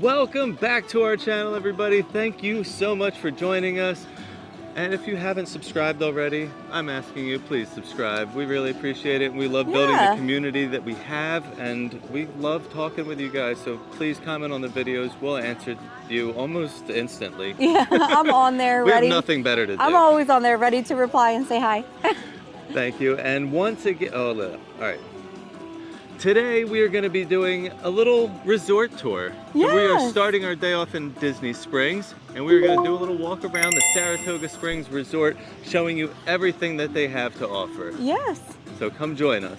Welcome back to our channel, everybody. Thank you so much for joining us. And if you haven't subscribed already, I'm asking you, please subscribe. We really appreciate it. We love building the community that we have, and we love talking with you guys. So please comment on the videos. We'll answer you almost instantly. Yeah, I'm on there ready. We have nothing better to do. I'm always on there ready to reply and say hi. Thank you. And once again, all right. Today we are going to be doing a little resort tour. Yes. So we are starting our day off in Disney Springs, and we're going to do a little walk around the Saratoga Springs Resort, showing you everything that they have to offer. Yes. So come join us.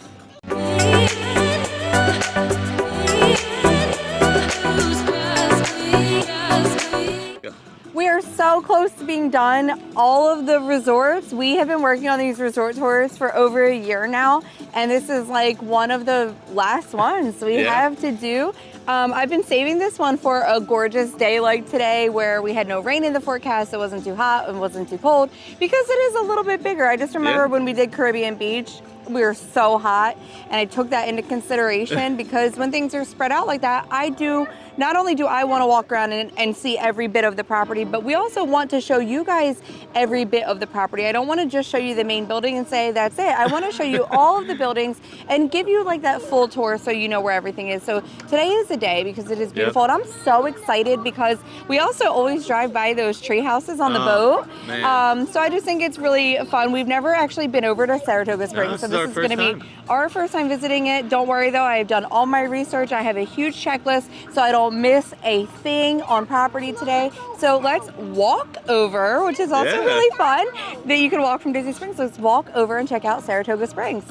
We are so close to being done. All of the resorts, we have been working on these resort tours for over a year now, and this is like one of the last ones we have to do. I've been saving this one for a gorgeous day like today where we had no rain in the forecast, it wasn't too hot and wasn't too cold, because it is a little bit bigger. I just remember when we did Caribbean Beach, we were so hot, and I took that into consideration because when things are spread out like that, not only do I want to walk around and see every bit of the property, but we also want to show you guys every bit of the property. I don't want to just show you the main building and say that's it. I want to show you all of the buildings and give you like that full tour so you know where everything is. So today is the day because it is beautiful, and I'm so excited because we also always drive by those tree houses on the boat. So I just think it's really fun. We've never actually been over to Saratoga Springs, so this is going to be our first time visiting it. Don't worry though, I've done all my research. I have a huge checklist so I don't miss a thing on property today. So let's walk over, which is also really fun that you can walk from Disney Springs. Let's walk over and check out Saratoga Springs.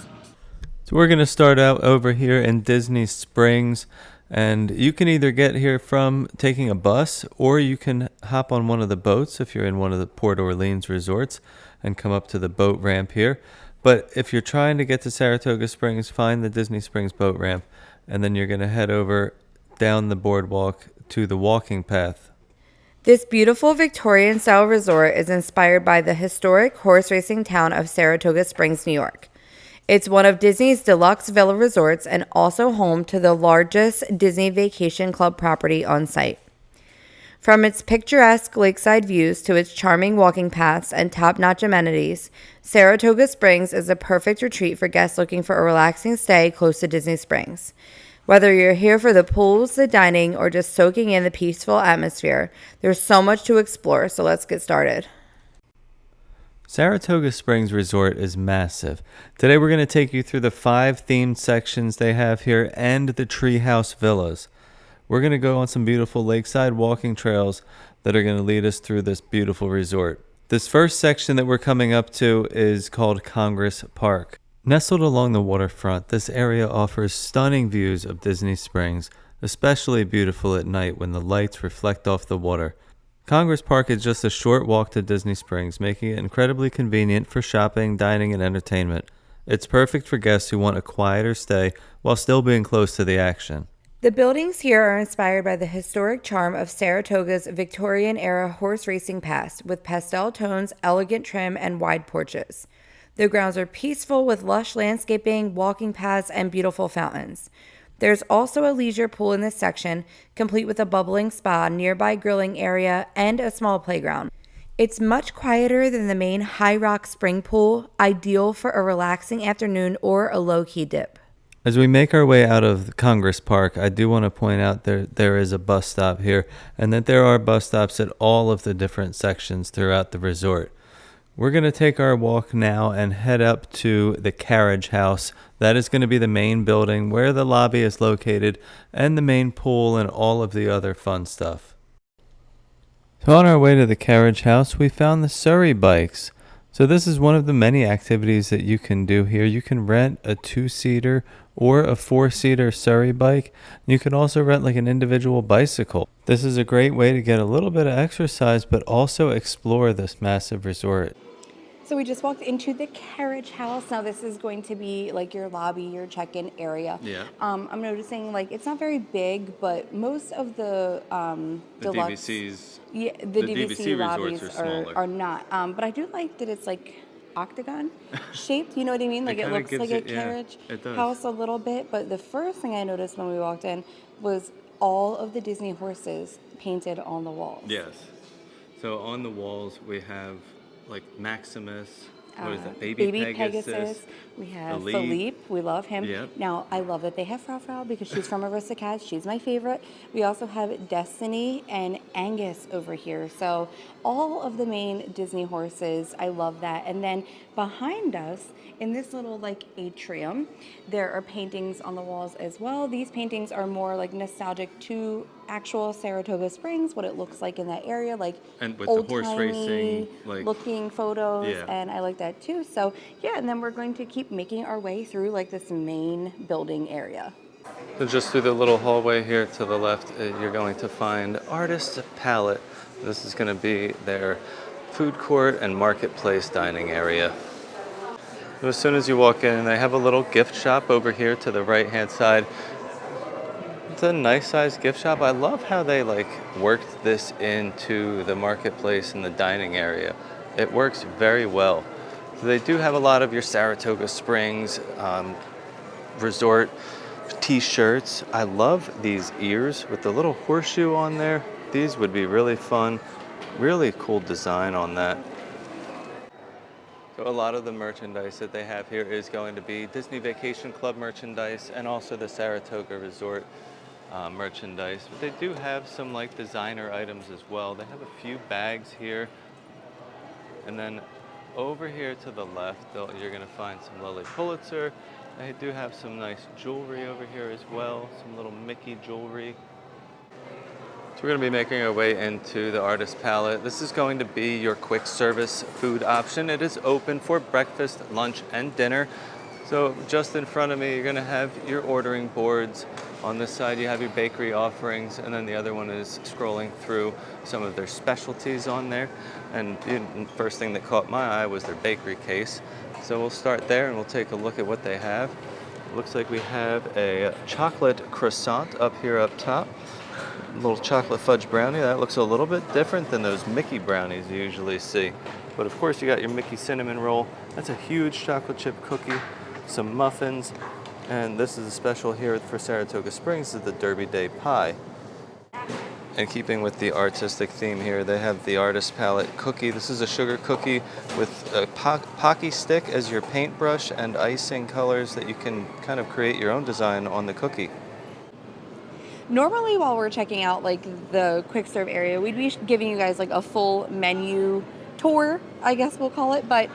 So we're going to start out over here in Disney Springs, and you can either get here from taking a bus or you can hop on one of the boats if you're in one of the Port Orleans resorts and come up to the boat ramp here. But if you're trying to get to Saratoga Springs, find the Disney Springs boat ramp, and then you're going to head over down the boardwalk to the walking path. This beautiful Victorian-style resort is inspired by the historic horse racing town of Saratoga Springs, New York. It's one of Disney's deluxe villa resorts and also home to the largest Disney Vacation Club property on site. From its picturesque lakeside views to its charming walking paths and top-notch amenities, Saratoga Springs is a perfect retreat for guests looking for a relaxing stay close to Disney Springs. Whether you're here for the pools, the dining, or just soaking in the peaceful atmosphere, there's so much to explore, so let's get started. Saratoga Springs Resort is massive. Today we're going to take you through the 5 themed sections they have here and the Treehouse Villas. We're going to go on some beautiful lakeside walking trails that are going to lead us through this beautiful resort. This first section that we're coming up to is called Congress Park. Nestled along the waterfront, this area offers stunning views of Disney Springs, especially beautiful at night when the lights reflect off the water. Congress Park is just a short walk to Disney Springs, making it incredibly convenient for shopping, dining, and entertainment. It's perfect for guests who want a quieter stay while still being close to the action. The buildings here are inspired by the historic charm of Saratoga's Victorian-era horse racing past, with pastel tones, elegant trim, and wide porches. The grounds are peaceful with lush landscaping, walking paths, and beautiful fountains. There's also a leisure pool in this section, complete with a bubbling spa, nearby grilling area, and a small playground. It's much quieter than the main High Rock Spring Pool, ideal for a relaxing afternoon or a low-key dip. As we make our way out of Congress Park, I do want to point out there is a bus stop here, and that there are bus stops at all of the different sections throughout the resort. We're going to take our walk now and head up to the Carriage House. That is going to be the main building where the lobby is located and the main pool and all of the other fun stuff. So on our way to the Carriage House, we found the Surrey bikes. So this is one of the many activities that you can do here. You can rent a 2-seater or a 4-seater Surrey bike. You can also rent like an individual bicycle. This is a great way to get a little bit of exercise, but also explore this massive resort. So we just walked into the Carriage House. Now this is going to be like your lobby, your check-in area. Yeah. I'm noticing like it's not very big, but most of the deluxe, DVCs, the DVC lobbies are not. But I do like that it's like octagon shaped. You know what I mean? Like it looks like a carriage house a little bit. But the first thing I noticed when we walked in was all of the Disney horses painted on the walls. Yes. So on the walls we have like Maximus, what is that? Baby Pegasus. We have Philippe. Philippe. We love him. Yep. Now, I love that they have Frau Frau because she's from Aristocats. She's my favorite. We also have Destiny and Angus over here. So all of the main Disney horses, I love that. And then behind us, in this little like atrium, there are paintings on the walls as well. These paintings are more like nostalgic to actual Saratoga Springs, what it looks like in that area, like And with the horse racing, like looking photos, yeah. and I like that too. So yeah, and then we're going to keep making our way through like this main building area. So just through the little hallway here to the left, you're going to find Artist's Palette. This is going to be their food court and marketplace dining area. So as soon as you walk in, they have a little gift shop over here to the right-hand side. It's a nice sized gift shop. I love how they like worked this into the marketplace and the dining area. It works very well. So they do have a lot of your Saratoga Springs resort t-shirts. I love these ears with the little horseshoe on there. These would be really fun. Really cool design on that. So a lot of the merchandise that they have here is going to be Disney Vacation Club merchandise and also the Saratoga Resort merchandise. But they do have some like designer items as well. They have a few bags here. And then over here to the left, you're going to find some Lily Pulitzer. They do have some nice jewelry over here as well, some little Mickey jewelry. So we're going to be making our way into the Artist Palette. This is going to be your quick service food option. It is open for breakfast, lunch, and dinner. So just in front of me, you're going to have your ordering boards. On this side, you have your bakery offerings, and then the other one is scrolling through some of their specialties on there. And the first thing that caught my eye was their bakery case. So we'll start there and we'll take a look at what they have. It looks like we have a chocolate croissant up here up top. A little chocolate fudge brownie. That looks a little bit different than those Mickey brownies you usually see. But of course you got your Mickey cinnamon roll. That's a huge chocolate chip cookie. Some muffins. And this is a special here for Saratoga Springs, is the Derby Day Pie. And keeping with the artistic theme here, they have the Artist Palette cookie. This is a sugar cookie with a Pocky stick as your paintbrush and icing colors that you can kind of create your own design on the cookie. Normally while we're checking out like the quick serve area, we'd be giving you guys like a full menu tour, I guess we'll call it, but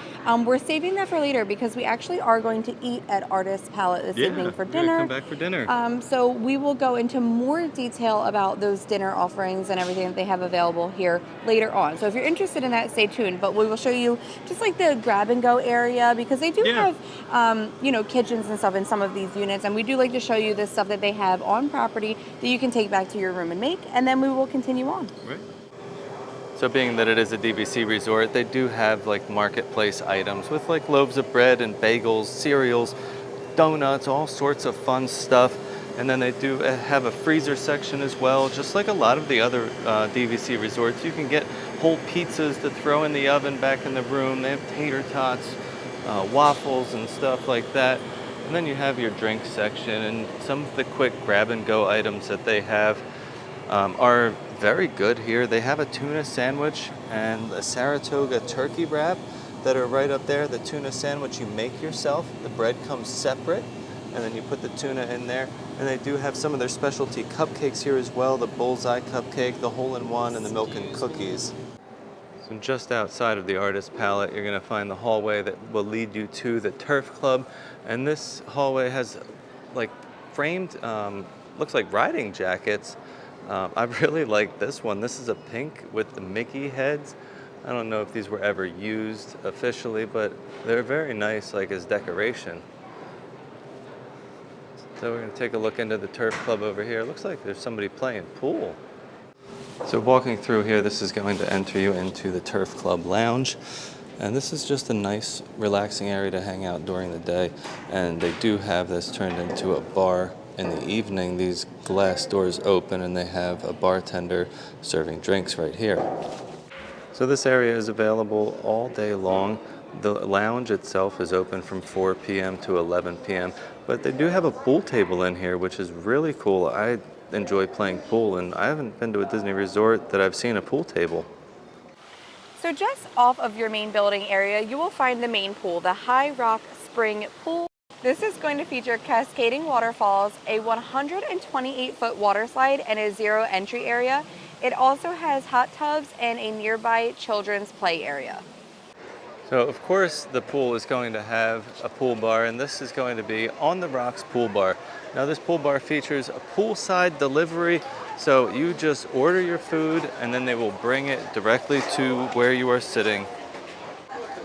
we're saving that for later because we actually are going to eat at Artist Palette this evening for dinner. Come back for dinner. So we will go into more detail about those dinner offerings and everything that they have available here later on. So if you're interested in that, stay tuned. But we will show you just like the grab and go area because they do have, kitchens and stuff in some of these units. And we do like to show you the stuff that they have on property that you can take back to your room and make. And then we will continue on. Right. So being that it is a DVC resort, they do have like marketplace items with like loaves of bread and bagels, cereals, donuts, all sorts of fun stuff. And then they do have a freezer section as well, just like a lot of the other DVC resorts. You can get whole pizzas to throw in the oven back in the room. They have tater tots, waffles and stuff like that. And then you have your drink section, and some of the quick grab and go items that they have are very good here. They have a tuna sandwich and a Saratoga turkey wrap that are right up there. The tuna sandwich you make yourself. The bread comes separate, and then you put the tuna in there. And they do have some of their specialty cupcakes here as well, the bullseye cupcake, the hole-in-one, and the milk and cookies. So just outside of the Artist Palette, you're going to find the hallway that will lead you to the Turf Club. And this hallway has like framed, looks like riding jackets. I really like this one. This is a pink with the Mickey heads. I don't know if these were ever used officially, but they're very nice like as decoration. So we're going to take a look into the Turf Club over here. It looks like there's somebody playing pool. So walking through here, this is going to enter you into the Turf Club Lounge. And this is just a nice, relaxing area to hang out during the day. And they do have this turned into a bar in the evening. These glass doors open and they have a bartender serving drinks right here. So this area is available all day long. The lounge itself is open from 4 p.m. to 11 p.m. But they do have a pool table in here, which is really cool. I enjoy playing pool, and I haven't been to a Disney resort that I've seen a pool table. So just off of your main building area, you will find the main pool, the High Rock Spring Pool. This is going to feature cascading waterfalls, a 128-foot water slide, and a zero entry area. It also has hot tubs and a nearby children's play area. So of course the pool is going to have a pool bar, and this is going to be On the Rocks Pool Bar. Now this pool bar features a poolside delivery, so you just order your food and then they will bring it directly to where you are sitting.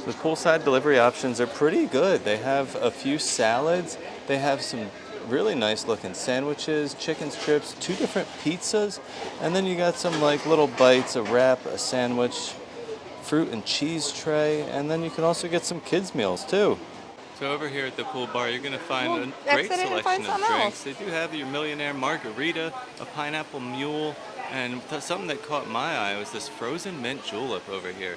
The poolside delivery options are pretty good. They have a few salads, they have some really nice looking sandwiches, chicken strips, 2 different pizzas, and then you got some like little bites, a wrap, a sandwich, fruit and cheese tray, and then you can also get some kids meals too. So over here at the pool bar, you're going to find a great selection of drinks. They do have your millionaire margarita, a pineapple mule, and something that caught my eye was this frozen mint julep over here.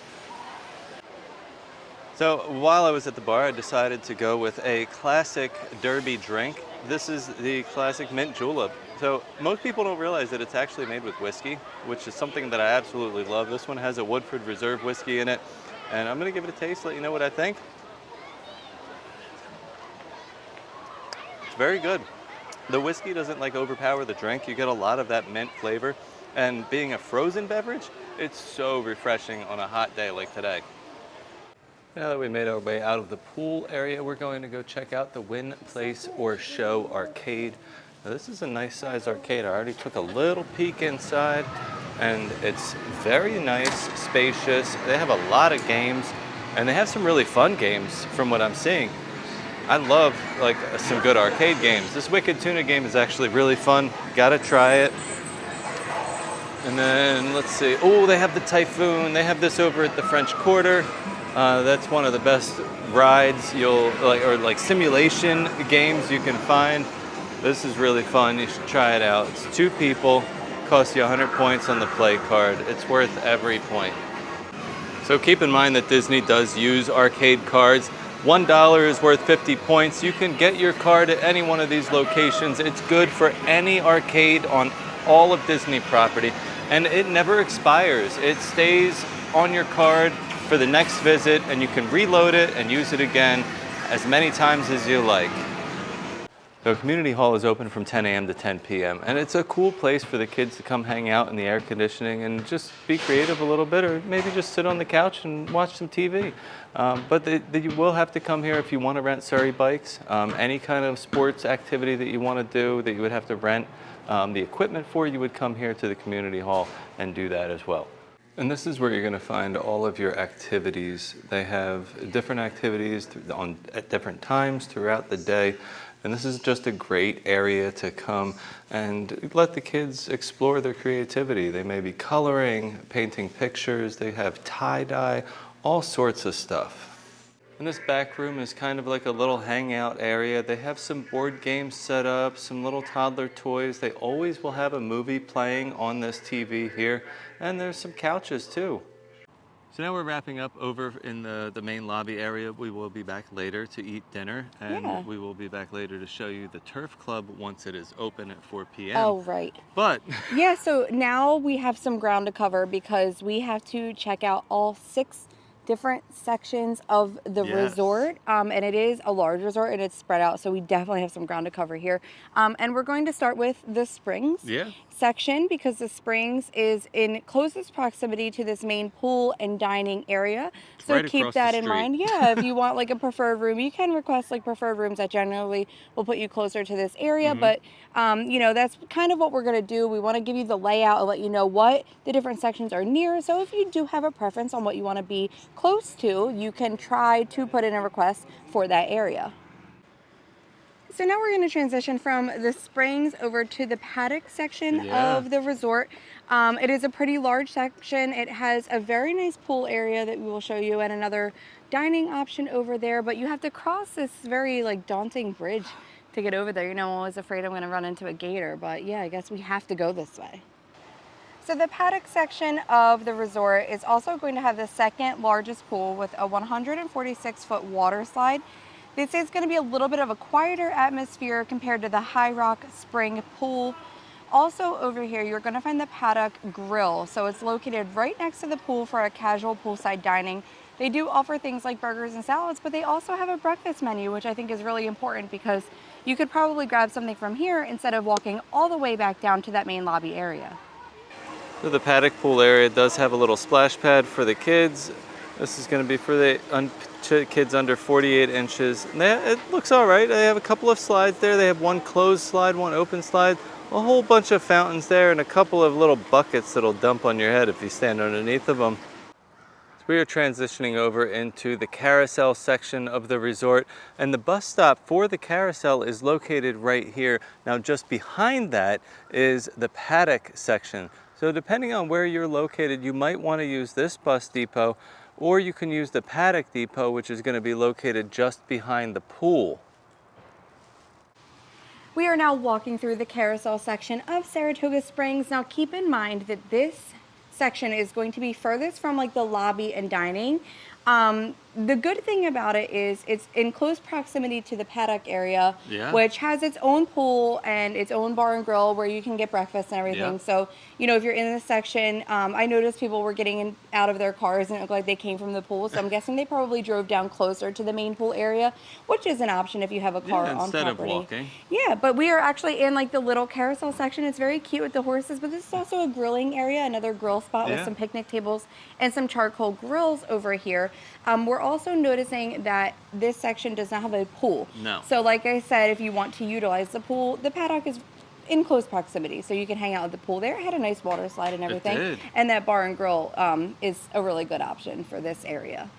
So while I was at the bar, I decided to go with a classic derby drink. This is the classic mint julep. So most people don't realize that it's actually made with whiskey, which is something that I absolutely love. This one has a Woodford Reserve whiskey in it, and I'm gonna give it a taste, let you know what I think. It's very good. The whiskey doesn't like overpower the drink. You get a lot of that mint flavor, and being a frozen beverage, it's so refreshing on a hot day like today. Now that we made our way out of the pool area, we're going to go check out the Win Place or Show Arcade. Now, this is a nice size arcade. I already took a little peek inside, and it's very nice, spacious. They have a lot of games, and they have some really fun games from what I'm seeing. I love like some good arcade games. This Wicked Tuna game is actually really fun. Gotta try it. And then let's see. Oh, they have the Typhoon. They have this over at the French Quarter. That's one of the best rides you'll like simulation games you can find. This is really fun. You should try it out. It's 2 people, costs you 100 points on the play card. It's worth every point. So keep in mind that Disney does use arcade cards. $1 is worth 50 points. You can get your card at any one of these locations. It's good for any arcade on all of Disney property, and it never expires. It stays on your card for the next visit, and you can reload it and use it again as many times as you like. So Community Hall is open from 10 a.m. to 10 p.m. and it's a cool place for the kids to come hang out in the air conditioning and just be creative a little bit, or maybe just sit on the couch and watch some TV. But you will have to come here if you want to rent Surrey bikes. Any kind of sports activity that you want to do that you would have to rent the equipment for, you would come here to the Community Hall and do that as well. And this is where you're going to find all of your activities. They have different activities at different times throughout the day. And this is just a great area to come and let the kids explore their creativity. They may be coloring, painting pictures, they have tie-dye, all sorts of stuff. And this back room is kind of like a little hangout area. They have some board games set up, some little toddler toys. They always will have a movie playing on this TV here. And there's some couches too. So now we're wrapping up over in the main lobby area. We will be back later to eat dinner, and we will be back later to show you the Turf Club once it is open at 4 p.m. Oh, right. But yeah, so now we have some ground to cover because we have to check out all 6 different sections of the resort, and it is a large resort and it's spread out, so we definitely have some ground to cover here. And we're going to start with the Springs section because the Springs is in closest proximity to this main pool and dining area. So right keep that in mind. Yeah, if you want like a preferred room, you can request like preferred rooms that generally will put you closer to this area. But you know, that's kind of what we're going to do. We want to give you the layout and let you know what the different sections are near. So if you do have a preference on what you want to be close to, you can try to put in a request for that area. So now we're going to transition from the Springs over to the Paddock section of the resort. It is a pretty large section. It has a very nice pool area that we will show you and another dining option over there, but you have to cross this very like daunting bridge to get over there. You know, I'm always afraid I'm going to run into a gator, but yeah, I guess we have to go this way. So the Paddock section of the resort is also going to have the second largest pool with a 146-foot water slide. This is going to be a little bit of a quieter atmosphere compared to the High Rock Spring Pool. Also over here, you're gonna find the Paddock Grill. So it's located right next to the pool for a casual poolside dining. They do offer things like burgers and salads, but they also have a breakfast menu, which I think is really important because you could probably grab something from here instead of walking all the way back down to that main lobby area. So the Paddock Pool area does have a little splash pad for the kids. This is going to be for the kids under 48 inches. And it looks all right. They have a couple of slides there. They have one closed slide, one open slide, a whole bunch of fountains there, and a couple of little buckets that'll dump on your head if you stand underneath of them. So we are transitioning over into the carousel section of the resort, and the bus stop for the carousel is located right here. Now just behind that is the paddock section. So depending on where you're located, you might want to use this bus depot, or you can use the Paddock Depot, which is going to be located just behind the pool. We are now walking through the carousel section of Saratoga Springs. Now keep in mind that this section is going to be furthest from like the lobby and dining. The good thing about it is it's in close proximity to the paddock area, which has its own pool and its own bar and grill where you can get breakfast and everything. Yeah. So, you know, if you're in this section, I noticed people were getting out of their cars and it looked like they came from the pool. So I'm guessing they probably drove down closer to the main pool area, which is an option if you have a car on instead property. of walking. Yeah, but we are actually in like the little carousel section. It's very cute with the horses, but this is also a grilling area, another grill spot with some picnic tables and some charcoal grills over here. We're also noticing that this section does not have a pool. No. So like I said, if you want to utilize the pool, the paddock is in close proximity, so you can hang out at the pool there. It had a nice water slide and everything. It did. And that bar and grill is a really good option for this area.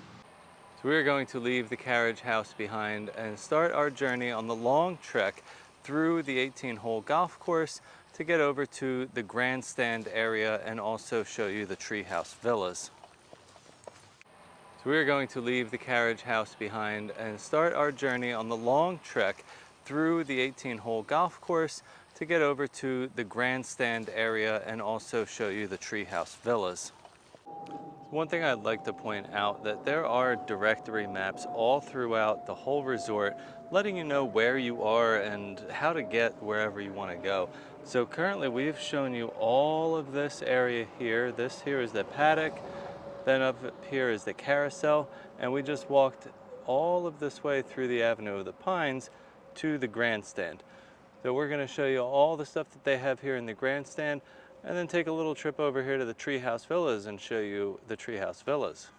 So we're going to leave the Carriage House behind and start our journey on the long trek through the 18-hole golf course to get over to the Grandstand area and also show you the Treehouse Villas. So we are going to leave the Carriage House behind and start our journey on the long trek through the 18-hole golf course to get over to the Grandstand area and also show you the Treehouse Villas. One thing I'd like to point out that there are directory maps all throughout the whole resort letting you know where you are and how to get wherever you want to go. So currently we've shown you all of this area here. This here is the paddock. Then up here is the carousel, and we just walked all of this way through the Avenue of the Pines to the grandstand. So we're going to show you all the stuff that they have here in the grandstand, and then take a little trip over here to the Treehouse Villas and show you the Treehouse Villas.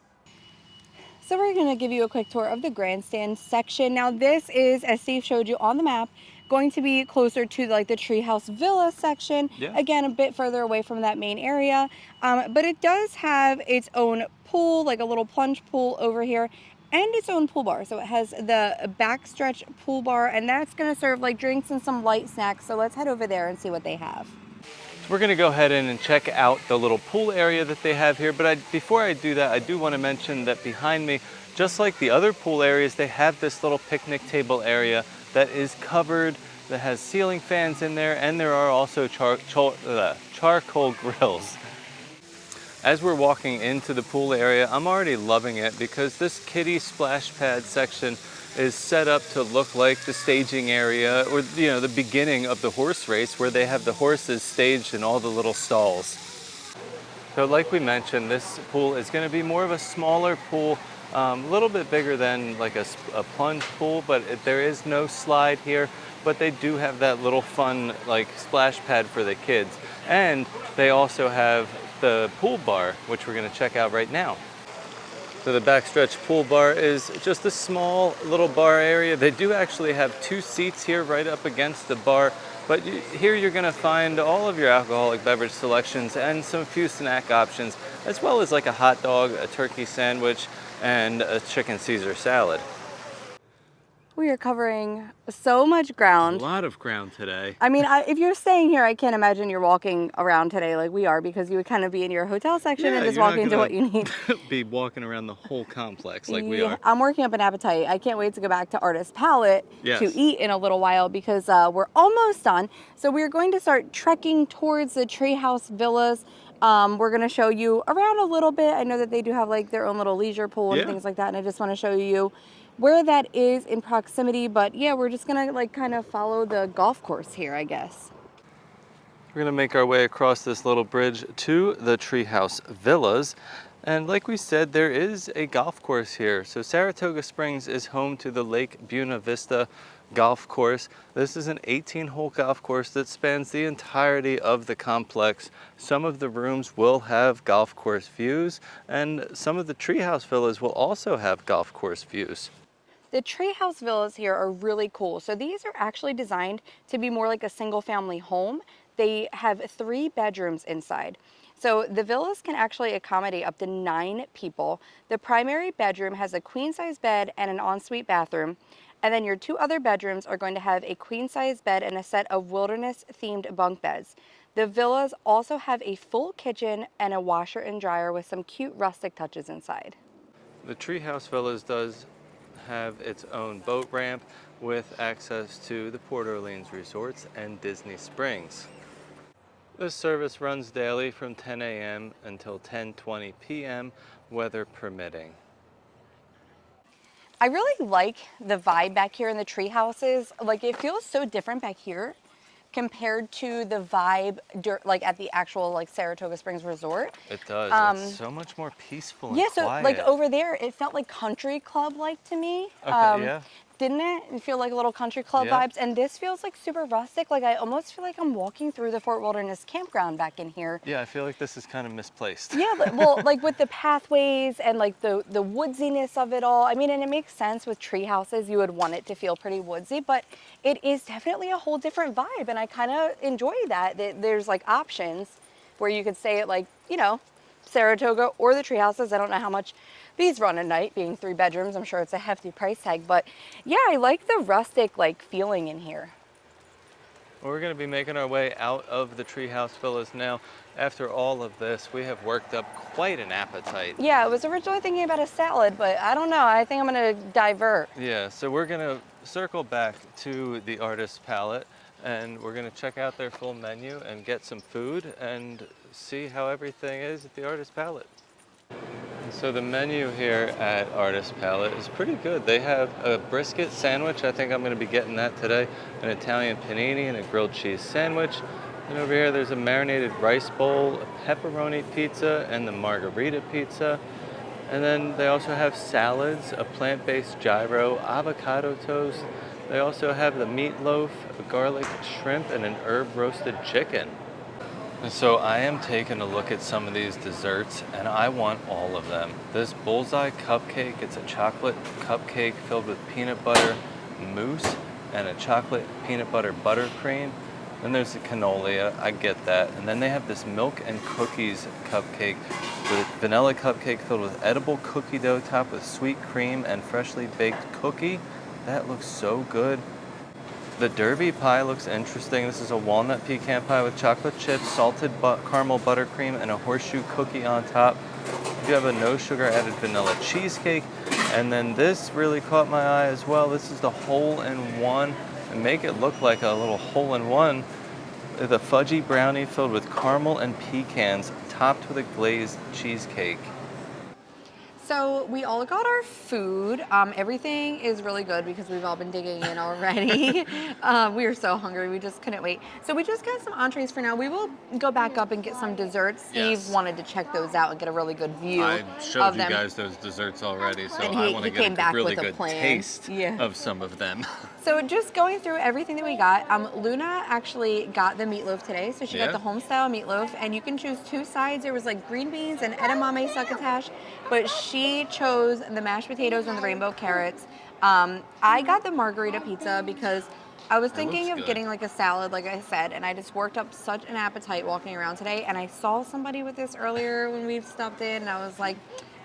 So we're going to give you a quick tour of the grandstand section. Now this is, as Steve showed you on the map, going to be closer to like the Treehouse Villa section. Yeah. Again, a bit further away from that main area. But it does have its own pool, like a little plunge pool over here, and its own pool bar. So it has the backstretch pool bar, and that's going to serve like drinks and some light snacks. So let's head over there and see what they have. We're going to go ahead in and check out the little pool area that they have here, but before I do that, I do want to mention that behind me, just like the other pool areas, they have this little picnic table area that is covered, that has ceiling fans in there, and there are also charcoal grills. As we're walking into the pool area, I'm already loving it because this kiddie splash pad section is set up to look like the staging area, or you know, the beginning of the horse race where they have the horses staged in all the little stalls. So like we mentioned, this pool is going to be more of a smaller pool, a little bit bigger than like a plunge pool, but there is no slide here, but they do have that little fun like splash pad for the kids. And they also have the pool bar, which we're going to check out right now. So the backstretch pool bar is just a small little bar area. They do actually have 2 seats here right up against the bar, but here you're going to find all of your alcoholic beverage selections and some few snack options, as well as like a hot dog, a turkey sandwich, and a chicken Caesar salad. We are covering so much ground. A lot of ground today. I mean, if you're staying here, I can't imagine you're walking around today like we are, because you would kind of be in your hotel section and just walking into what you need. Be walking around the whole complex like we are. I'm working up an appetite. I can't wait to go back to Artist Palette Yes. to eat in a little while, because we're almost done. So we're going to start trekking towards the Treehouse Villas. We're going to show you around a little bit. I know that they do have like their own little leisure pool and things like that, and I just want to show you where that is in proximity. But yeah, we're just gonna like kind of follow the golf course here, I guess. We're gonna make our way across this little bridge to the Treehouse Villas. And like we said, there is a golf course here. So Saratoga Springs is home to the Lake Buena Vista Golf Course. This is an 18-hole golf course that spans the entirety of the complex. Some of the rooms will have golf course views, and some of the Treehouse Villas will also have golf course views. The Treehouse Villas here are really cool. So these are actually designed to be more like a single family home. They have 3 bedrooms inside. So the villas can actually accommodate up to 9 people. The primary bedroom has a queen size bed and an ensuite bathroom. And then your 2 other bedrooms are going to have a queen size bed and a set of wilderness themed bunk beds. The villas also have a full kitchen and a washer and dryer with some cute rustic touches inside. The Treehouse Villas does have its own boat ramp with access to the Port Orleans Resorts and Disney Springs. This service runs daily from 10 a.m. until 10:20 p.m., weather permitting. I really like the vibe back here in the tree houses. Like, it feels so different back here compared to the vibe like at the actual like Saratoga Springs Resort. It does. It's so much more peaceful and Yeah, so quiet. like over there, it felt like country club like to me. Okay, yeah. Didn't it? It feel like a little country club vibes. And this feels like super rustic. Like, I almost feel like I'm walking through the Fort Wilderness Campground back in here. Yeah, I feel like this is kind of misplaced. Yeah, well, like with the pathways and like the woodsiness of it all. I mean, and it makes sense with tree houses. You would want it to feel pretty woodsy, but it is definitely a whole different vibe. And I kind of enjoy that there's like options where you could say it like, you know, Saratoga or the tree houses. I don't know how much these run a night, being 3 bedrooms. I'm sure it's a hefty price tag, but yeah, I like the rustic like feeling in here. Well, we're going to be making our way out of the Treehouse Villas now. After all of this, we have worked up quite an appetite. Yeah, I was originally thinking about a salad, but I don't know. I think I'm going to divert. Yeah, so we're going to circle back to the Artist Palette, and we're going to check out their full menu and get some food and see how everything is at the Artist Palette. So the menu here at Artist Palette is pretty good. They have a brisket sandwich. I think I'm going to be getting that today. An Italian panini and a grilled cheese sandwich. And over here there's a marinated rice bowl, a pepperoni pizza, and the margarita pizza. And then they also have salads, a plant-based gyro, avocado toast. They also have the meatloaf, a garlic shrimp, and an herb roasted chicken. And so I am taking a look at some of these desserts, and I want all of them. This bullseye cupcake, it's a chocolate cupcake filled with peanut butter mousse and a chocolate peanut butter buttercream. Then there's the cannoli, I get that. And then they have this milk and cookies cupcake with vanilla cupcake filled with edible cookie dough topped with sweet cream and freshly baked cookie. That looks so good. The Derby pie looks interesting. This is a walnut pecan pie with chocolate chips, salted caramel buttercream, and a horseshoe cookie on top. You have a no sugar added vanilla cheesecake. And then this really caught my eye as well. This is the hole-in-one, and make it look like a little hole-in-one. The fudgy brownie filled with caramel and pecans, topped with a glazed cheesecake. So we all got our food. Everything is really good because we've all been digging in already. We were so hungry, we just couldn't wait. So we just got some entrees for now. We will go back up and get some desserts. Steve wanted to check those out and get a really good view of them. I showed you guys those desserts already, so I want to get a really good taste of some of them. So just going through everything that we got, Luna actually got the meatloaf today. So she got the home style meatloaf, and you can choose 2 sides. There was like green beans and edamame succotash, but she chose the mashed potatoes and the rainbow carrots. I got the margarita pizza because I was thinking of getting like a salad, like I said, and I just worked up such an appetite walking around today. And I saw somebody with this earlier when we stopped in, and I was like,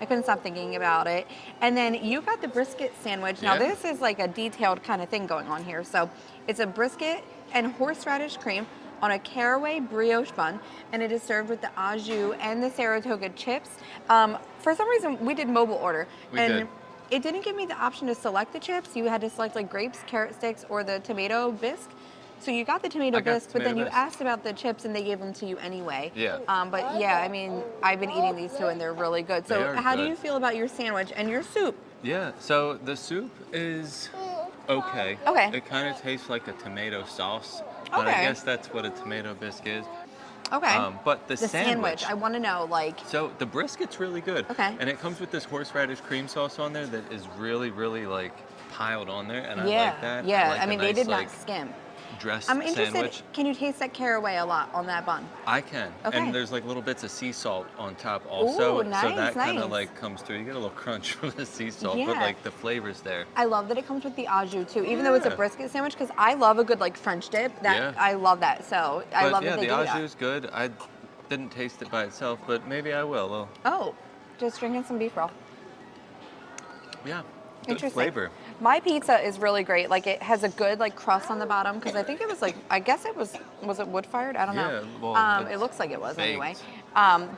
I couldn't stop thinking about it. And then you got the brisket sandwich. Now this is like a detailed kind of thing going on here. So it's a brisket and horseradish cream on a caraway brioche bun, and it is served with the au jus and the Saratoga chips. For some reason, we did mobile order. We did. It didn't give me the option to select the chips. You had to select like grapes, carrot sticks, or the tomato bisque. So you got the tomato bisque, but then you asked about the chips and they gave them to you anyway. Yeah. But yeah, I mean, I've been eating these too and they're really good. So how do you feel about your sandwich and your soup? Yeah, so the soup is okay. Okay. It kind of tastes like a tomato sauce, but I guess that's what a tomato bisque is. Okay. But the sandwich, I want to know, like, so the brisket's really good. Okay. And it comes with this horseradish cream sauce on there that is really, really like piled on there, and I yeah, like that. yeah. like I a mean, they nice did like not skim. dressed I'm interested. sandwich. Can you taste that caraway a lot on that bun? I can. Okay. And there's like little bits of sea salt on top also. Ooh, nice, so that kind nice. of like comes through. You get a little crunch from the sea salt, but Yeah. like the flavor's there. I love that it comes with the au jus too, even though it's a Yeah. brisket sandwich, because I love a good like French dip. That Yeah. I love that. So I But love yeah, that they the do au that. jus is good. I didn't taste it by itself, but maybe I will. Well, Oh, just drinking some beef broth. yeah. Good Interesting. flavor. My pizza is really great. Like it has a good like crust on the bottom because I think it was like I guess it was it wood fired? I don't know. Yeah, well, It looks like it was baked. anyway.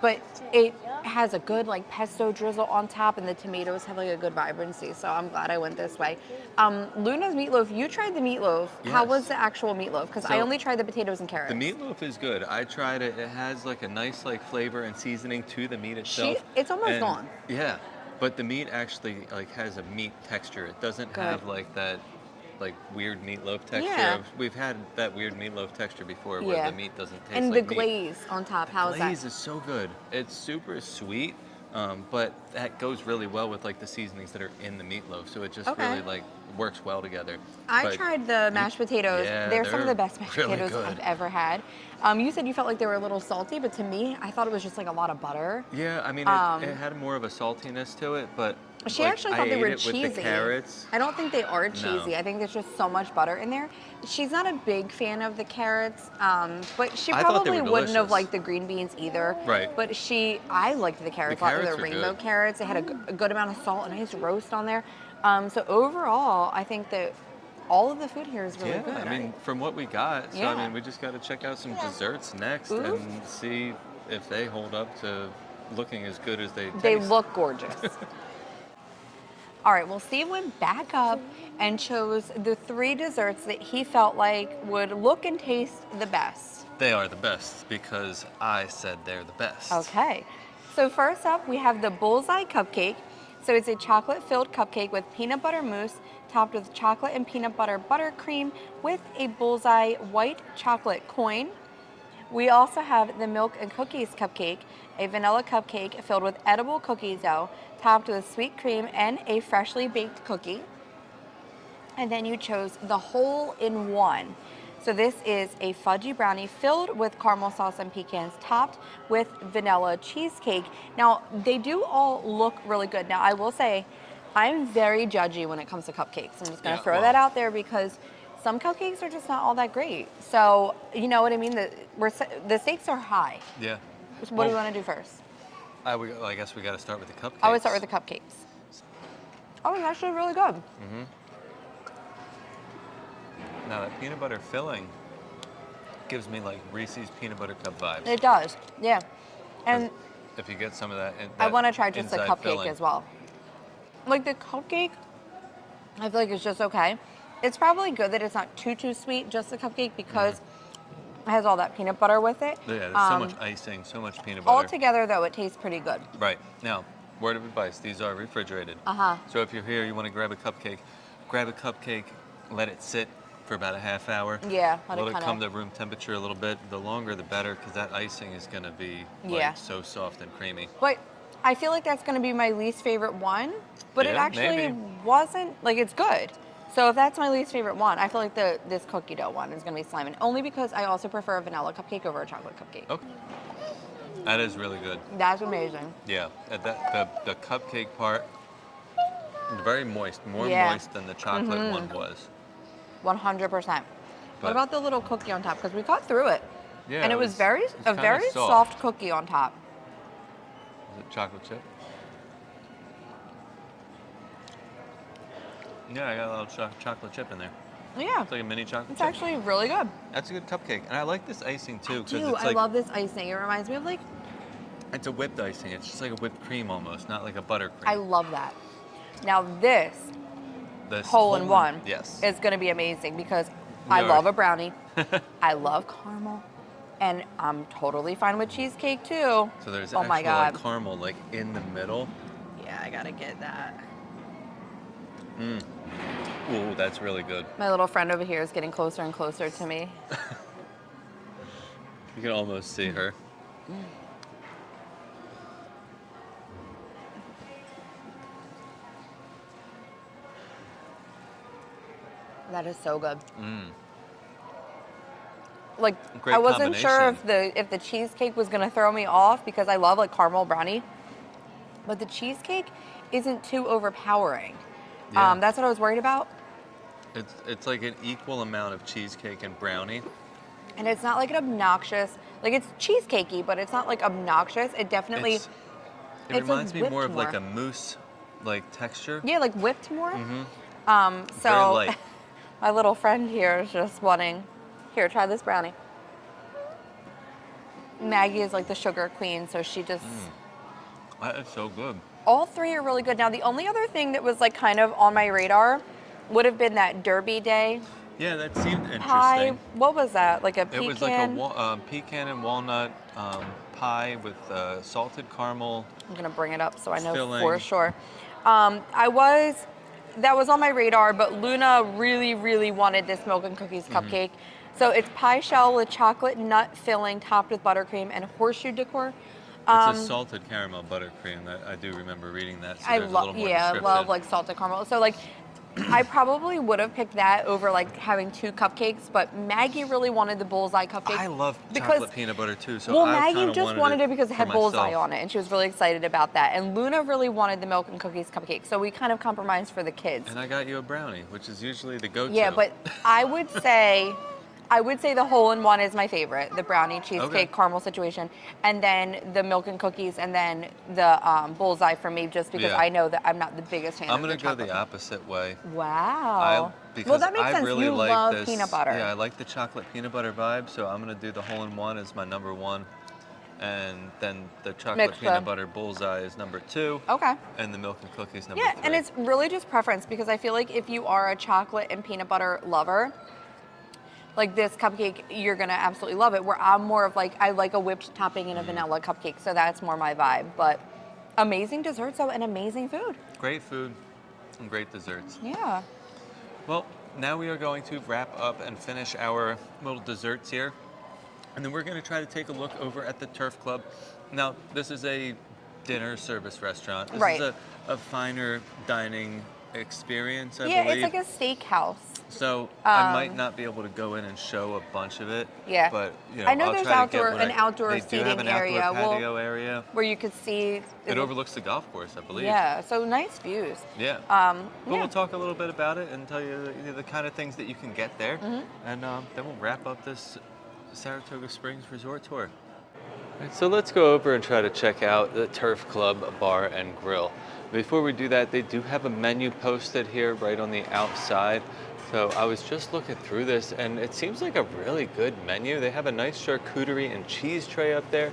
But it has a good like pesto drizzle on top, and the tomatoes have like a good vibrancy. So I'm glad I went this way. Luna's meatloaf. You tried the meatloaf. How Yes. was the actual meatloaf? Because I So, only tried the potatoes and carrots. The meatloaf is good. I tried it. It has like a nice like flavor and seasoning to the meat itself. It's almost And, gone. Yeah, but the meat actually like has a meat texture. It doesn't Good. have like that like weird meatloaf texture. Yeah. We've had that weird meatloaf texture before Yeah. where the meat doesn't taste And like the meat. glaze on top. How is Glaze that? is so good. It's super sweet, but that goes really well with like the seasonings that are in the meatloaf. So it just Okay. really like works well together. I But tried the mashed potatoes. Yeah, they're some of they're the best mashed really potatoes good. I've ever had. You said you felt like they were a little salty, but to me, I thought it was just like a lot of butter. Yeah, I mean, it had more of a saltiness to it, but She like, actually I thought they ate were it cheesy. with the carrots. I don't think they are cheesy. No. I think there's just so much butter in there. She's not a big fan of the carrots, but she I thought they probably were wouldn't have delicious. liked the green beans either. Right. But I liked the carrots a lot. carrots The are rainbow good. carrots. They had a good amount of salt, a nice roast on there. So overall, I think that all of the food here is really Yeah, good. I mean, from what we got, so Yeah. I mean, we just got to check out some desserts next Ooh. and see if they hold up to looking as good as they taste. They look gorgeous. All right, well, Steve went back up and chose the 3 desserts that he felt like would look and taste the best. They are the best because I said they're the best. Okay, so first up, we have the Bullseye Cupcake. So it's a chocolate-filled cupcake with peanut butter mousse topped with chocolate and peanut butter buttercream with a bullseye white chocolate coin. We also have the Milk and Cookies Cupcake, a vanilla cupcake filled with edible cookie dough, topped with sweet cream and a freshly baked cookie. And then you chose the hole-in-one. So this is a fudgy brownie filled with caramel sauce and pecans, topped with vanilla cheesecake. Now, they do all look really good. Now, I will say, I'm very judgy when it comes to cupcakes. I'm just going to throw that out there because some cupcakes are just not all that great. So, you know what I mean? The stakes are high. Yeah. What do we want to do first? I guess we got to start with the cupcakes. I would start with the cupcakes. Oh, it's actually really good. Now that peanut butter filling gives me like Reese's peanut butter cup vibes. It does, yeah. And If you get some of that, I want to try just the inside cupcake filling. as well. Like the cupcake, I feel like it's just okay. It's probably good that it's not too sweet, just the cupcake, because it has all that peanut butter with it. Yeah, there's so much icing, so much peanut butter. All together, though, it tastes pretty good. Right. Now, word of advice, these are refrigerated. Uh-huh. So if you're here, you want to grab a cupcake, let it sit for about a half hour. Yeah, let it it come kinda... to room temperature a little bit. The longer, the better, because that icing is going to be Yeah. so soft and creamy. But I feel like that's going to be my least favorite one, but it Yeah, actually maybe. wasn't, like, it's good. So if that's my least favorite one, I feel like this cookie dough one is going to be slamming, only because I also prefer a vanilla cupcake over a chocolate cupcake. Okay. That is really good. That's amazing. Yeah, the cupcake part, very moist, more Yeah. moist than the chocolate one was. 100%. What But- about the little cookie on top? Because we got through it. Yeah, And it was it's a kinda very soft cookie on top. Is it chocolate chip? Yeah, I got a little chocolate chip in there. Yeah, It's like a mini chocolate it's chip. actually really good. That's a good cupcake, and I like this icing too because Dude, it's I like love this icing. It reminds me of like, it's a whipped icing. It's just like a whipped cream almost, not like a buttercream. I love that. Now this This hole-in-one yes. is going to be amazing because I No. love a brownie. I love caramel. And I'm totally fine with cheesecake too. So there's oh actual my God. like caramel like in the middle. Yeah, I gotta get that. Ooh, that's really good. My little friend over here is getting closer and closer to me. You can almost see her. That is so good. Like, Great I wasn't sure combination. if the cheesecake was gonna throw me off because I love like caramel brownie, but the cheesecake isn't too overpowering. Yeah. That's what I was worried about. It's like an equal amount of cheesecake and brownie. And it's not like an obnoxious, like it's cheesecakey, but it's not like obnoxious. It definitely, It's it it's like reminds me more whipped of like more. a mousse like texture. Yeah, like whipped more. Very So light. my little friend here is just wanting, here, try this brownie. Maggie is like the sugar queen, so she just, That is so good. all three are really good. Now, the only other thing that was like kind of on my radar would have been that Derby Day Yeah, that seemed pie. interesting. What was that? Like a It was like a pecan? pecan and walnut pie with salted caramel I'm gonna bring it up so I know for filling. sure. That was on my radar, but Luna really, really wanted this milk and cookies cupcake. So it's pie shell with chocolate nut filling topped with buttercream and horseshoe decor. It's a salted caramel buttercream. I do remember reading that, so I there's a little love, more yeah, I love description. like salted caramel. So like, I probably would have picked that over like having two cupcakes, but Maggie really wanted the bullseye cupcake. I love because chocolate peanut butter too, so Well, I kind Maggie of just wanted wanted it it because it for had bullseye myself. on it, and she was really excited about that. And Luna really wanted the milk and cookies cupcake, so we kind of compromised for the kids. And I got you a brownie, which is usually the go-to. Yeah, but I would say the hole-in-one is my favorite, the brownie Okay. cheesecake caramel situation, and then the milk and cookies, and then the bullseye for me, just because Yeah. I know that I'm not the biggest fan I'm of the gonna go chocolate. the opposite way. Wow. Well, Because that makes I sense. really You like love peanut this. butter. Yeah, I like the chocolate peanut butter vibe, so I'm gonna do the hole-in-one as my number one, and then the chocolate Mixed peanut them. butter bullseye is number two, Okay. and the milk and cookies number Yeah, and three. it's really just preference because I feel like if you are a chocolate and peanut butter lover, like this cupcake, you're gonna absolutely love it. Where I'm more of like, I like a whipped topping and a vanilla cupcake, so that's more my vibe. But amazing desserts though, and amazing food. Great food and great desserts. Yeah. Well, now we are going to wrap up and finish our little desserts here. And then we're going to try to take a look over at the Turf Club. Now, this is a dinner service restaurant. This is Right. a finer dining experience, I Yeah, it's believe. like a steakhouse. So I might not be able to go in and show a bunch of it. Yeah. But, I know I'll there's try to get an outdoor They do have seating an outdoor area. patio area. Where you could see. It overlooks the golf course, I believe. Yeah, so nice views. Yeah. But Yeah. we'll talk a little bit about it and tell you the kind of things that you can get there. And then we'll wrap up this Saratoga Springs resort tour. Right, so let's go over and try to check out the Turf Club Bar and Grill. Before we do that, they do have a menu posted here right on the outside. So I was just looking through this and it seems like a really good menu. They have a nice charcuterie and cheese tray up there.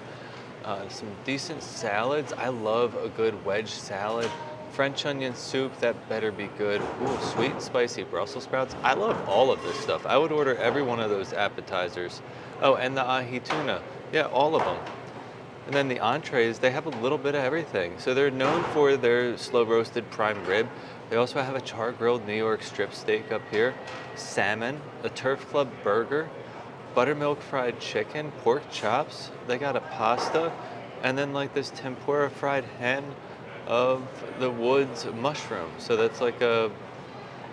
Some decent salads. I love a good wedge salad. French onion soup, that better be good. Ooh, sweet and spicy Brussels sprouts. I love all of this stuff. I would order every one of those appetizers. Oh, and the ahi tuna. Yeah, all of them. And then the entrees, they have a little bit of everything. So they're known for their slow roasted prime rib. They also have a char grilled New York strip steak up here, salmon, a Turf Club burger, buttermilk fried chicken, pork chops. They got a pasta, and then like this tempura fried hen of the woods mushroom. So that's like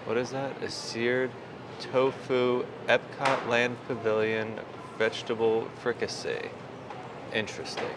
what is that? A seared tofu Epcot Land Pavilion vegetable fricassee. Interesting.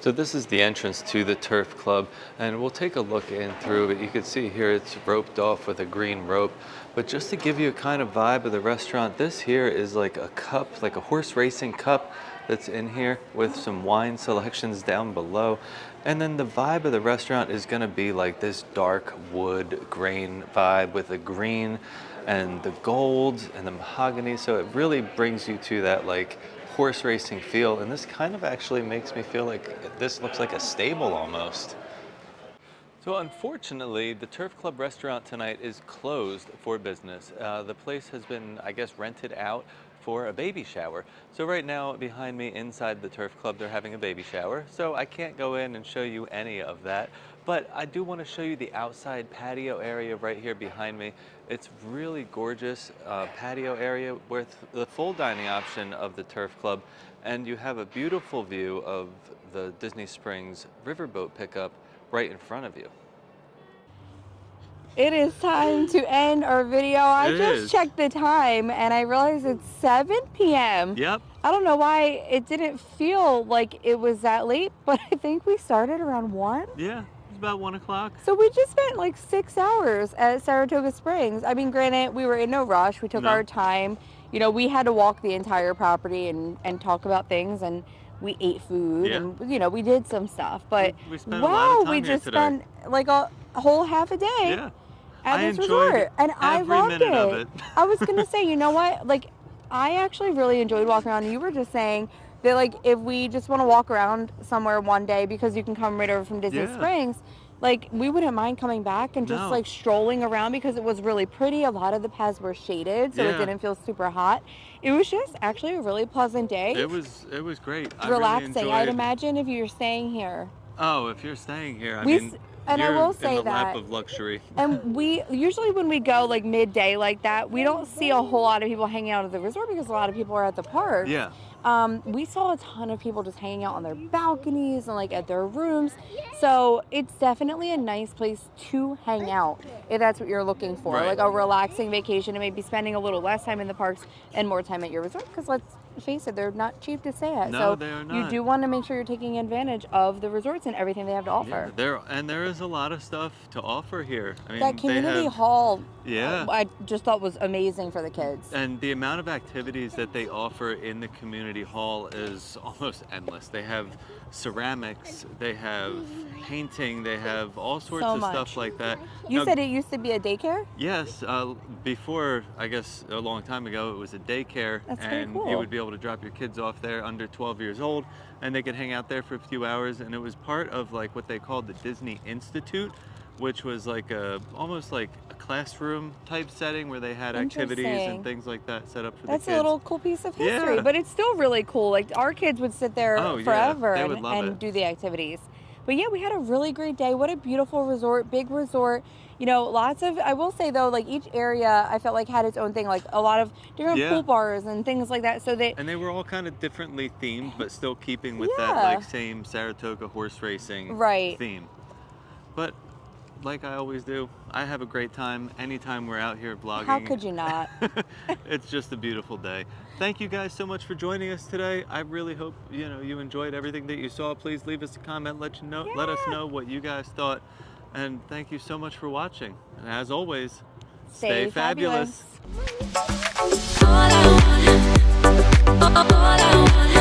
So this is the entrance to the Turf Club, and we'll take a look in through, but you can see here it's roped off with a green rope. But just to give you a kind of vibe of the restaurant, this here is like a cup, like a horse racing cup that's in here with some wine selections down below. And then the vibe of the restaurant is gonna be like this dark wood grain vibe with the green and the gold and the mahogany. So it really brings you to that like horse racing feel, and this kind of actually makes me feel like this looks like a stable almost. So unfortunately, the Turf Club restaurant tonight is closed for business. The place has been, I guess, rented out for a baby shower. So right now behind me inside the Turf Club, they're having a baby shower. So I can't go in and show you any of that. But I do want to show you the outside patio area right here behind me. It's really gorgeous patio area with the full dining option of the Turf Club. and you have a beautiful view of the Disney Springs riverboat pickup right in front of you. It is time to end our video. I It just is. checked the time and I realized it's 7 p.m. Yep. I don't know why it didn't feel like it was that late, but I think we started around 1. Yeah, it's about 1 o'clock. So we just spent like 6 hours at Saratoga Springs. I mean, granted, we were in no rush. We took No. our time. You know, we had to walk the entire property and talk about things, and we ate food, Yeah. and, you know, we did some stuff. But We spent a lot of time we here just today. spent like a whole half a day Yeah. at I this enjoyed resort, and I every loved minute of it. I was gonna say, you know what? Like, I actually really enjoyed walking around. You were just saying that, like, if we just want to walk around somewhere one day, because you can come right over from Disney Yeah. Springs, like, we wouldn't mind coming back and just No. like strolling around, because it was really pretty. A lot of the paths were shaded, so it Yeah. didn't feel super hot. It was just actually a really pleasant day. It was great. I Relaxing. Really I'd enjoyed... imagine if you're staying here. Oh, if you're staying here, I We mean, and I you're will say in the lap that. of luxury. And we usually, when we go like midday like that, we don't see a whole lot of people hanging out at the resort, because a lot of people are at the park. Yeah. We saw a ton of people just hanging out on their balconies and like at their rooms. So it's definitely a nice place to hang out if that's what you're looking for. Right. Like a relaxing vacation, and maybe spending a little less time in the parks and more time at your resort, because let's face it, they're not cheap to stay at. No, so they are you not. do want to make sure you're taking advantage of the resorts and everything they have to offer. Yeah, there is a lot of stuff to offer here. I mean, That they community have, hall, Yeah. I just thought was amazing for the kids. and the amount of activities that they offer in the community hall is almost endless. They have ceramics, they have painting, they have all sorts So of much. stuff like that. You Now, said it used to be a daycare? yes, before, I guess a long time ago, it was a daycare, That's pretty and cool. you would be able to drop your kids off there under 12 years old, and they could hang out there for a few hours. And it was part of like what they called the Disney Institute, which was like almost like a classroom type setting where they had activities Interesting. and things like that set up for That's the a kids. little cool piece of history, Yeah. but it's still really cool. Like, our kids would sit there Oh, yeah, forever they would love and it. do the activities. But yeah, we had a really great day. What a beautiful resort, big resort. You know, lots of, I will say though, like each area I felt like had its own thing, like a lot of different Yeah. pool bars and things like that. So they, And they were all kind of differently themed, but still keeping with that Yeah. like same Saratoga horse racing Right. theme. But like I always do, I have a great time anytime we're out here vlogging. how could you not? It's just a beautiful day. Thank you guys so much for joining us today. I really hope you enjoyed everything that you saw. Please leave us a comment, let us Yeah. know what you guys thought. And thank you so much for watching. And as always, Stay fabulous. All I want